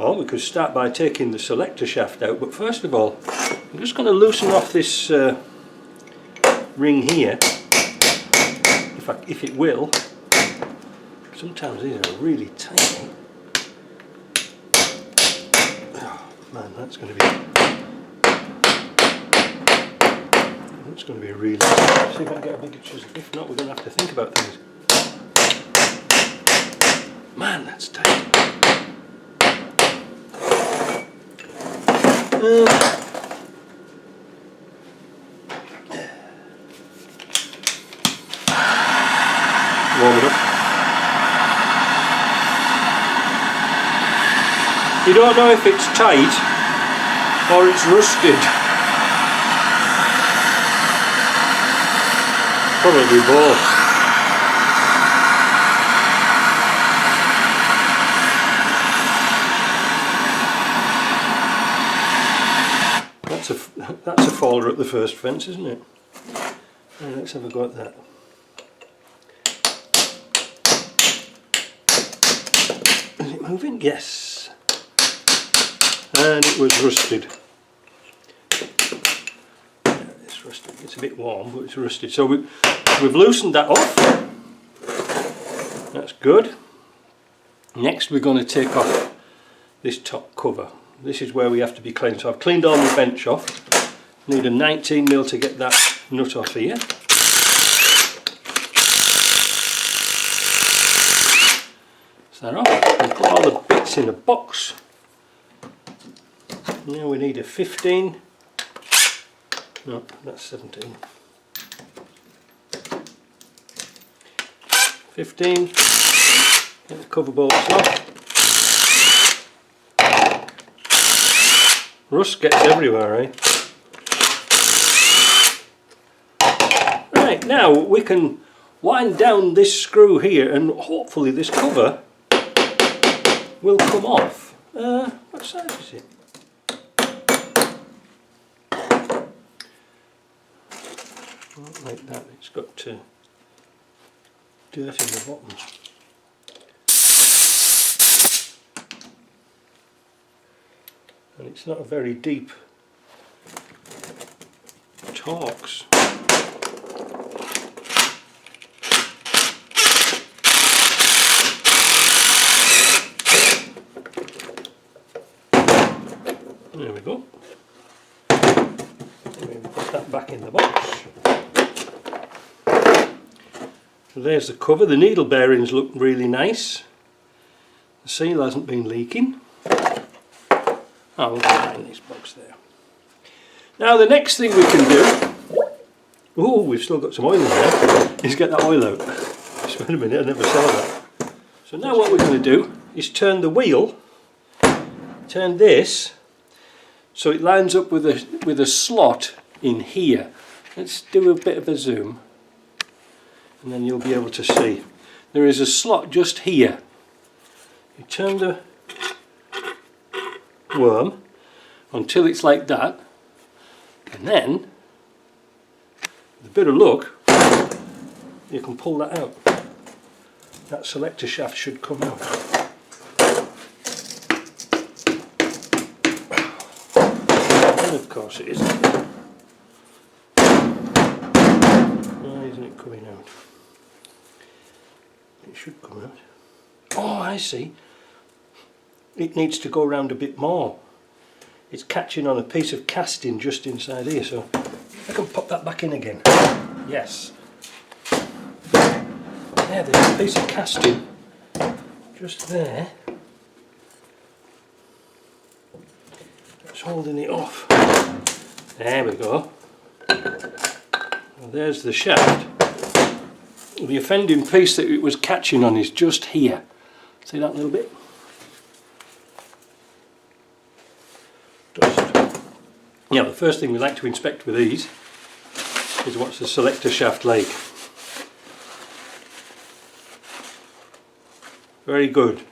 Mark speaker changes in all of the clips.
Speaker 1: Well, we could start by taking the selector shaft out, but first of all I'm just going to loosen off this ring here, if it will. Sometimes these are really tiny. Oh man, that's going to be really. See if I can get a bigger chisel. If not, we're going to have to think about things. Man, that's tight. Warm it up. You don't know if it's tight or it's rusted. Probably both. That's a faller at the first fence, isn't it? Right, let's have a go at that. Is it moving? Yes. And it was rusted. Yeah, it's rusted. It's a bit warm, but it's rusted. So we've loosened that off. That's good. Next we're going to take off this top cover. This is where we have to be clean. So I've cleaned all the bench off. Need a 19mm to get that nut off here. So that off. We put all the bits in a box. Now we need a 15. No, that's 17. 15. Get the cover bolts off. Rust gets everywhere, eh? Right, now we can wind down this screw here and hopefully this cover will come off. What size is it? Not like that, it's got dirt in the bottom. And it's not a very deep Torx. There we go. We'll put that back in the box. So there's the cover. The needle bearings look really nice. The seal hasn't been leaking. Oh, we'll put that in this box there. Now the next thing we can do, oh, we've still got some oil in there, is get that oil out. Just wait a minute, I never saw that. So now what we're going to do is turn the wheel, turn this, so it lines up with a slot in here. Let's do a bit of a zoom, and then you'll be able to see. There is a slot just here. You turn the worm until it's like that, and then with a bit of luck you can pull that out. That selector shaft should come out. And of course it isn't. Why isn't it coming out? It should come out. Oh, I see. It needs to go around a bit more. It's catching on a piece of casting just inside here, so I can pop that back in again. Yes. Yeah, there's a piece of casting just there. That's holding it off. There we go. Well, there's the shaft. The offending piece that it was catching on is just here. See that little bit? Dust. Now the first thing we like to inspect with these is what's the selector shaft like. Very good.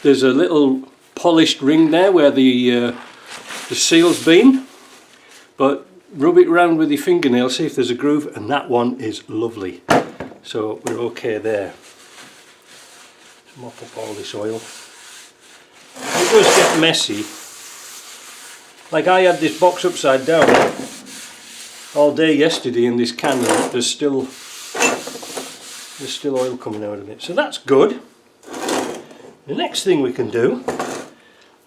Speaker 1: There's a little polished ring there where the seal's been, but rub it around with your fingernail, see if there's a groove, and that one is lovely. So we're okay there. Mop up all this oil. it does get messy, like I had this box upside down all day yesterday in this can, and there's still oil coming out of it. So that's good. The next thing we can do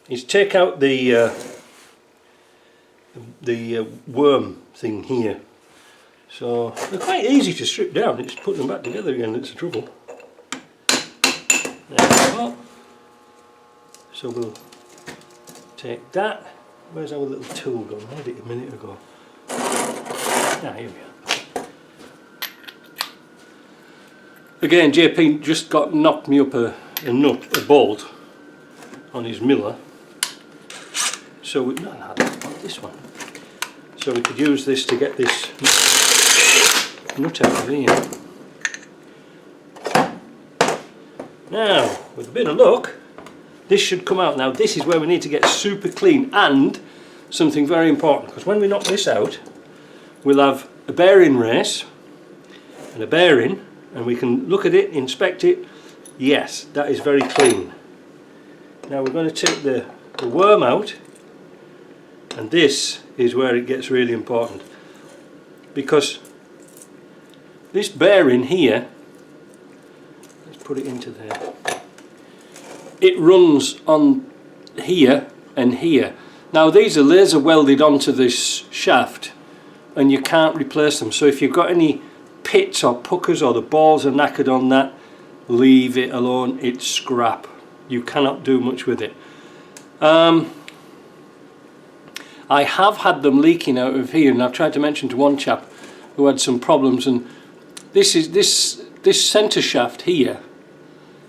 Speaker 1: is take out the worm thing here. So they're quite easy to strip down, it's putting them back together again that's the trouble. There we go. So we'll take that. Where's our little tool gone? I had it a minute ago. Ah, here we are. Again, JP just knocked me up a bolt on his miller. So we, no, this one. So we could use this to get this nut out of here. Now, with a bit of luck, this should come out. Now this is where we need to get super clean, and something very important, because when we knock this out, we'll have a bearing race and a bearing, and we can look at it, inspect it. Yes, that is very clean. Now we're going to take the worm out, and this is where it gets really important, because this bearing here, let's put it into there, it runs on here and here. Now these are laser welded onto this shaft and you can't replace them, so if you've got any pits or puckers or the balls are knackered on that, leave it alone, it's scrap. You cannot do much with it. I have had them leaking out of here, and I've tried to mention to one chap who had some problems, and this centre shaft here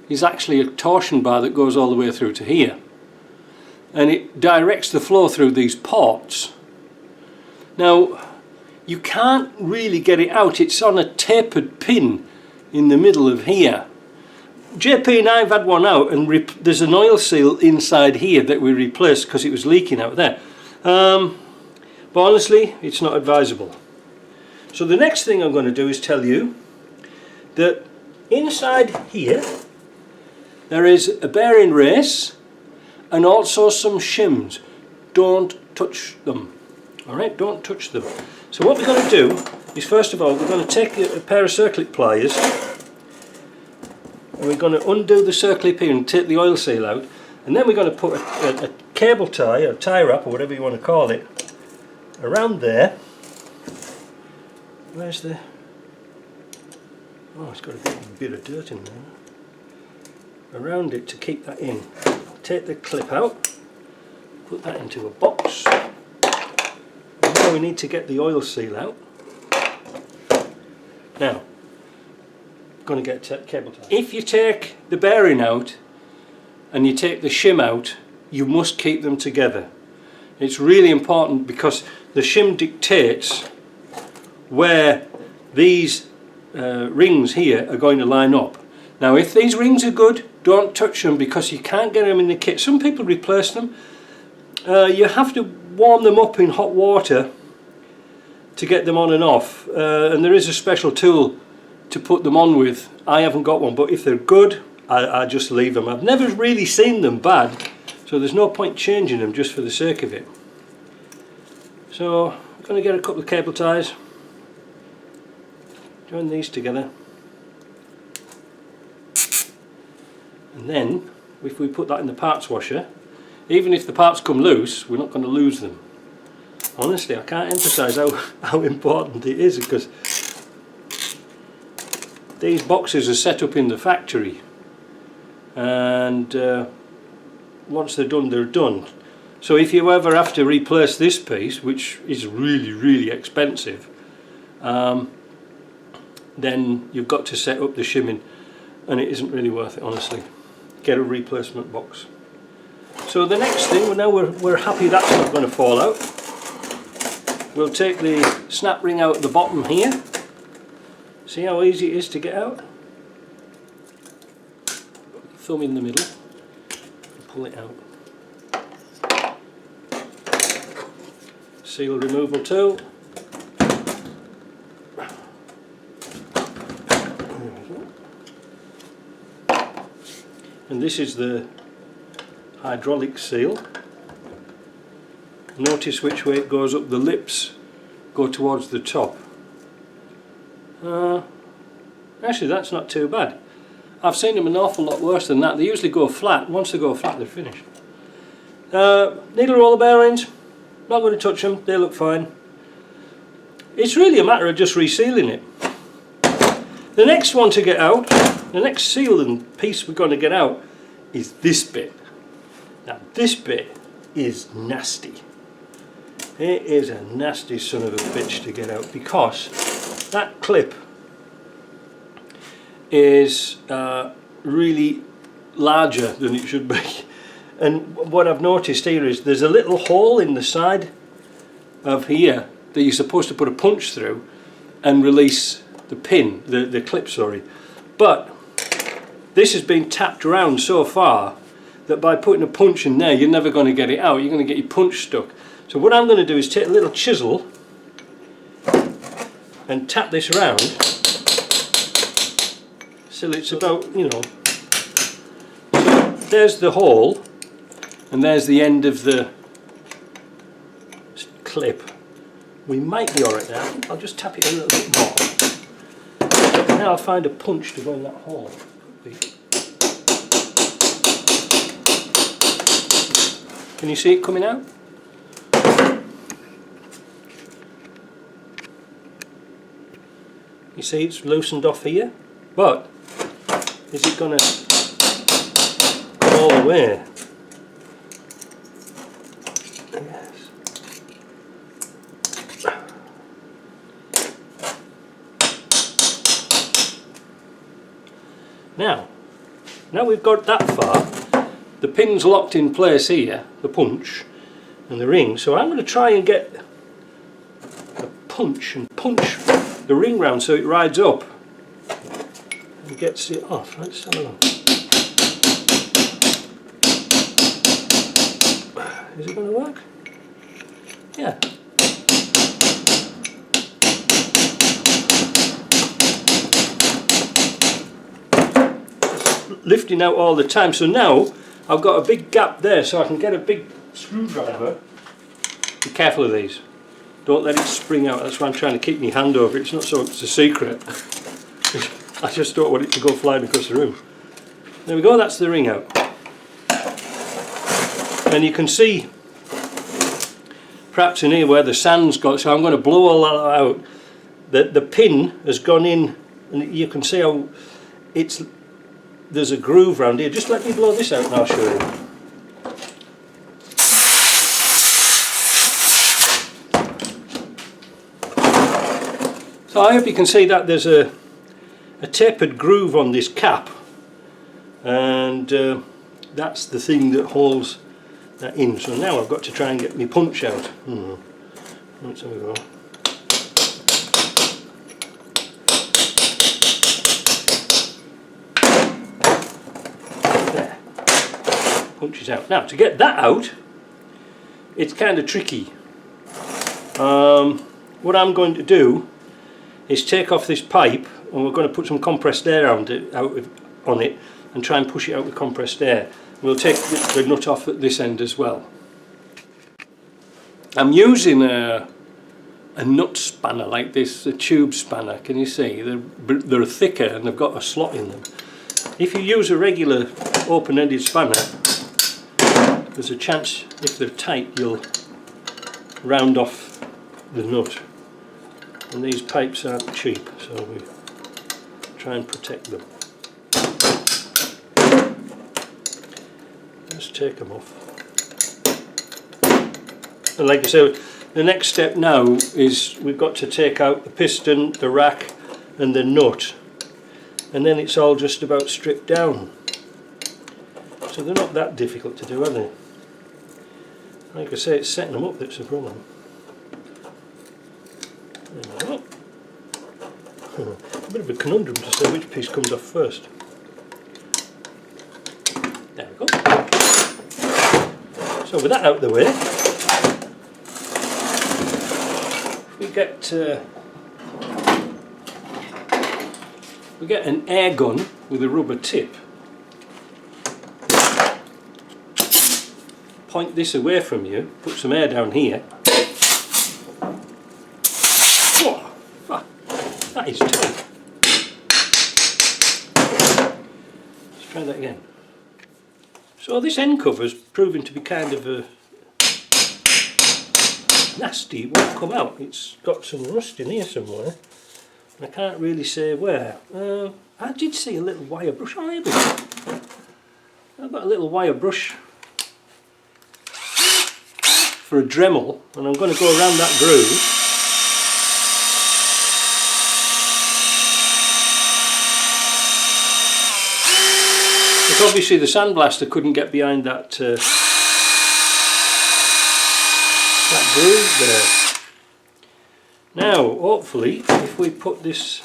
Speaker 1: is actually a torsion bar that goes all the way through to here, and it directs the flow through these ports. Now you can't really get it out, it's on a tapered pin in the middle of here. JP and I've had one out, and there's an oil seal inside here that we replaced because it was leaking out there. But honestly, it's not advisable. So the next thing I'm going to do is tell you that inside here there is a bearing race and also some shims. Don't touch them. Alright, don't touch them. So what we're going to do is, first of all, we're going to take a pair of circlip pliers and we're going to undo the circlip here and take the oil seal out, and then we're going to put a cable tie or tie wrap or whatever you want to call it around there. Where's the... oh, it's got a bit of dirt in there. Around it to keep that in. Take the clip out, put that into a box. And now we need to get the oil seal out. Now, I'm going to get a cable tie. If you take the bearing out and you take the shim out, you must keep them together. It's really important because the shim dictates where these rings here are going to line up. Now if these rings are good, don't touch them because you can't get them in the kit. Some people replace them. You have to warm them up in hot water to get them on and off, and there is a special tool to put them on with. I haven't got one, but if they're good, I just leave them. I've never really seen them bad, so there's no point changing them just for the sake of it. So I'm going to get a couple of cable ties, join these together, and then if we put that in the parts washer, even if the parts come loose, we're not going to lose them. Honestly, I can't emphasise how important it is, because these boxes are set up in the factory, and once they're done, they're done. So if you ever have to replace this piece, which is really expensive, then you've got to set up the shimming, and it isn't really worth it, honestly. Get a replacement box. So the next thing, now we're happy that's not going to fall out, we'll take the snap ring out at the bottom here. See how easy it is to get out? Thumb in the middle, pull it out. Seal removal tool. And this is the hydraulic seal. Notice which way it goes up. The lips go towards the top. Actually, that's not too bad. I've seen them an awful lot worse than that. They usually go flat. Once they go flat, they're finished. Needle roller bearings, not going to touch them. They look fine. It's really a matter of just resealing it. The next one to get out, the next sealing piece we're going to get out is this bit. Now this bit is nasty. It is a nasty son of a bitch to get out, because that clip is really larger than it should be. And what I've noticed here is there's a little hole in the side of here that you're supposed to put a punch through and release the pin, the clip, sorry. But this has been tapped around so far that by putting a punch in there, you're never going to get it out. You're going to get your punch stuck. So what I'm going to do is take a little chisel and tap this around so it's about, you know. So there's the hole, and there's the end of the clip. We might be alright now. I'll just tap it a little bit more. Now I'll find a punch to go in that hole. Can you see it coming out? You see it's loosened off here, but is it going to go all the way? Yes. Now we've got that far, the pin's locked in place here, the punch and the ring, so I'm going to try and get a punch and punch the ring round so it rides up and gets it off. Let's have a look. Is it going to work? Yeah. It's lifting out all the time, so now I've got a big gap there, so I can get a big screwdriver. Be careful of these. Don't let it spring out. That's why I'm trying to keep my hand over it. It's not so it's a secret. I just don't want it to go flying across the room. There we go, that's the ring out. And you can see perhaps in here where the sand's got, so I'm going to blow all that out. The pin has gone in, and you can see how there's a groove around here. Just let me blow this out and I'll show you. So I hope you can see that there's a tapered groove on this cap, and that's the thing that holds that in. So now I've got to try and get my punch out. Let's have a go. There. Punch it out. Now to get that out, it's kind of tricky. What I'm going to do is take off this pipe, and we're going to put some compressed air on it and try and push it out with compressed air. We'll take the nut off at this end as well. I'm using a nut spanner like this, a tube spanner. Can you see? They're thicker and they've got a slot in them. If you use a regular open-ended spanner, there's a chance if they're tight you'll round off the nut. And these pipes aren't cheap, so we try and protect them. Let's take them off. And like I said, the next step now is we've got to take out the piston, the rack and the nut, and then it's all just about stripped down. So they're not that difficult to do, are they? Like I say, it's setting them up that's the problem. There we go. A bit of a conundrum to say which piece comes off first. There we go. So with that out of the way, we get an air gun with a rubber tip. point this away from you, put some air down here. Oh, fuck, that is tight. Let's try that again. So this end cover's proving to be kind of a nasty. It won't come out. It's got some rust in here somewhere. I can't really say where. I did see a little wire brush. Oh, here we go. I've got a little wire brush for a Dremel, and I'm going to go around that groove. But obviously the sandblaster couldn't get behind that that groove there. Now, hopefully, if we put this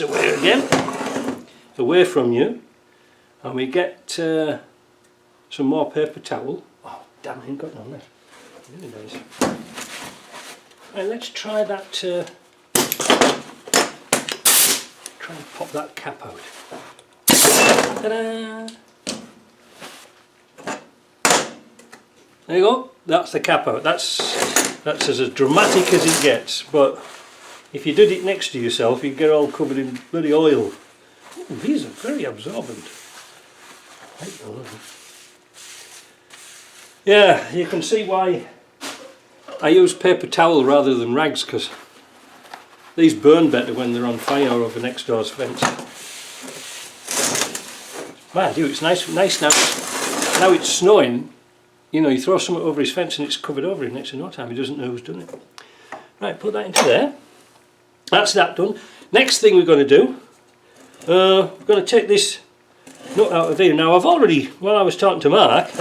Speaker 1: away again, away from you, and we get some more paper towel. Oh, damn, I ain't got none left. Really nice. Right, let's try that. Try and pop that cap out. Ta-da! There you go. That's the cap out. That's as dramatic as it gets. But if you did it next to yourself, you'd get all covered in bloody oil. Ooh, these are very absorbent. Yeah, you can see why I use paper towel rather than rags, because these burn better when they're on fire over next door's fence. Man, dude, it's nice now. Now it's snowing. You know, you throw something over his fence and it's covered over him next to no time. He doesn't know who's done it. Right, put that into there. That's that done. Next thing we're going to do, we're going to take this nut out of here. Now, I've already, while I was talking to Mark,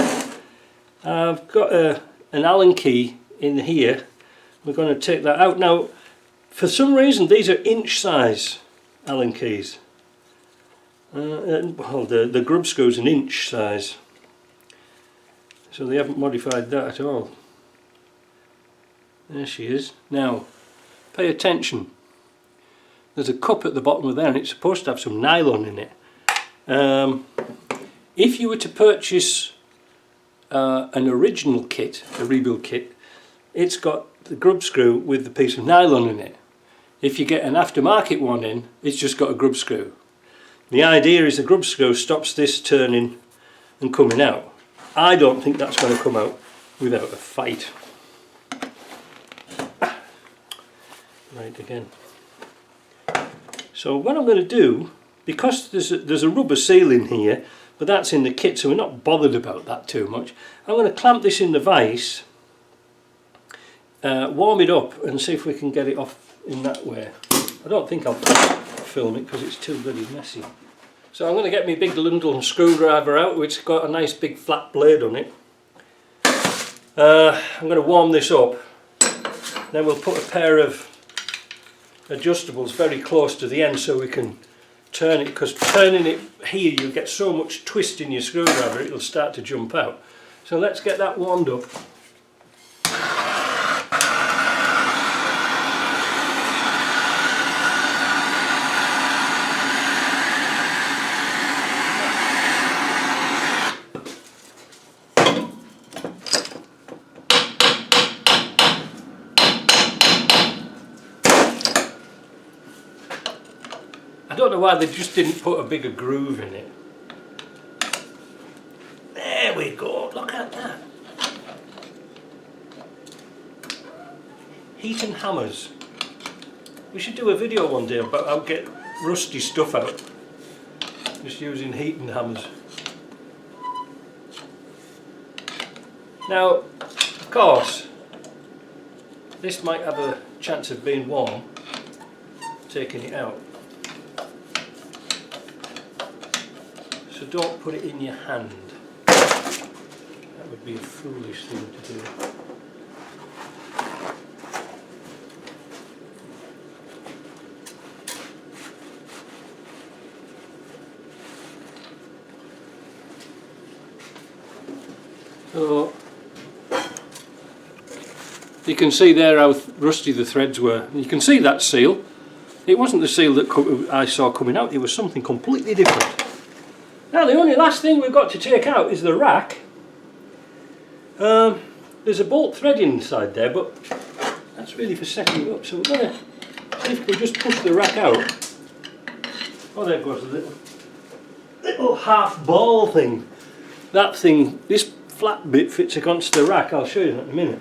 Speaker 1: I've got an Allen key in here. We're going to take that out. Now, for some reason, these are inch size Allen keys. Well, the grub screw's an inch size. So they haven't modified that at all. There she is. Now, pay attention. There's a cup at the bottom of there and it's supposed to have some nylon in it. If you were to purchase an original kit, a rebuild kit, it's got the grub screw with the piece of nylon in it. If you get an aftermarket one in, it's just got a grub screw. The idea is the grub screw stops this turning and coming out. I don't think that's going to come out without a fight. Right, again. So what I'm going to do, because there's a rubber seal in here, but that's in the kit, so we're not bothered about that too much. I'm going to clamp this in the vise, warm it up and see if we can get it off in that way. I don't think I'll film it because it's too bloody messy. So I'm going to get my big London screwdriver out, which has got a nice big flat blade on it. I'm going to warm this up, then we'll put a pair of adjustables very close to the end so we can turn it, because turning it here you'll get so much twist in your screwdriver it'll start to jump out. So let's get that warmed up. I don't know why they just didn't put a bigger groove in it. There we go, look at that. Heat and hammers. We should do a video one day about how to get rusty stuff out. Just using heat and hammers. Now, of course, this might have a chance of being warm, taking it out. So don't put it in your hand. That would be a foolish thing to do. So you can see there how rusty the threads were. You can see that seal. It wasn't the seal that I saw coming out, it was something completely different. Now the only last thing we've got to take out is the rack. There's a bolt thread inside there, but that's really for setting it up, so we're going to see if we just push the rack out. Oh, there goes a little half ball thing. That thing, this flat bit fits against the rack. I'll show you that in a minute.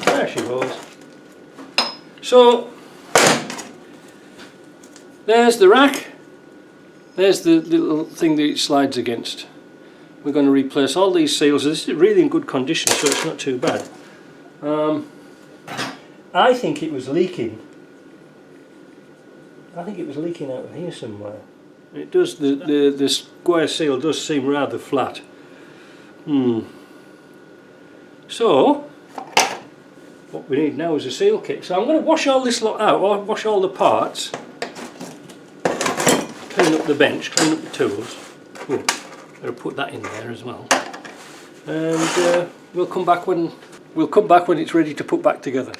Speaker 1: There she goes. So there's the rack, there's the little thing that it slides against. We're going to replace all these seals. This is really in good condition, so it's not too bad. I think it was leaking. I think it was leaking out of here somewhere. It does. The square seal does seem rather flat. So what we need now is a seal kit. So I'm going to wash all this lot out, or wash all the parts, clean up the bench, clean up the tools. Better put that in there as well. And we'll come back when it's ready to put back together.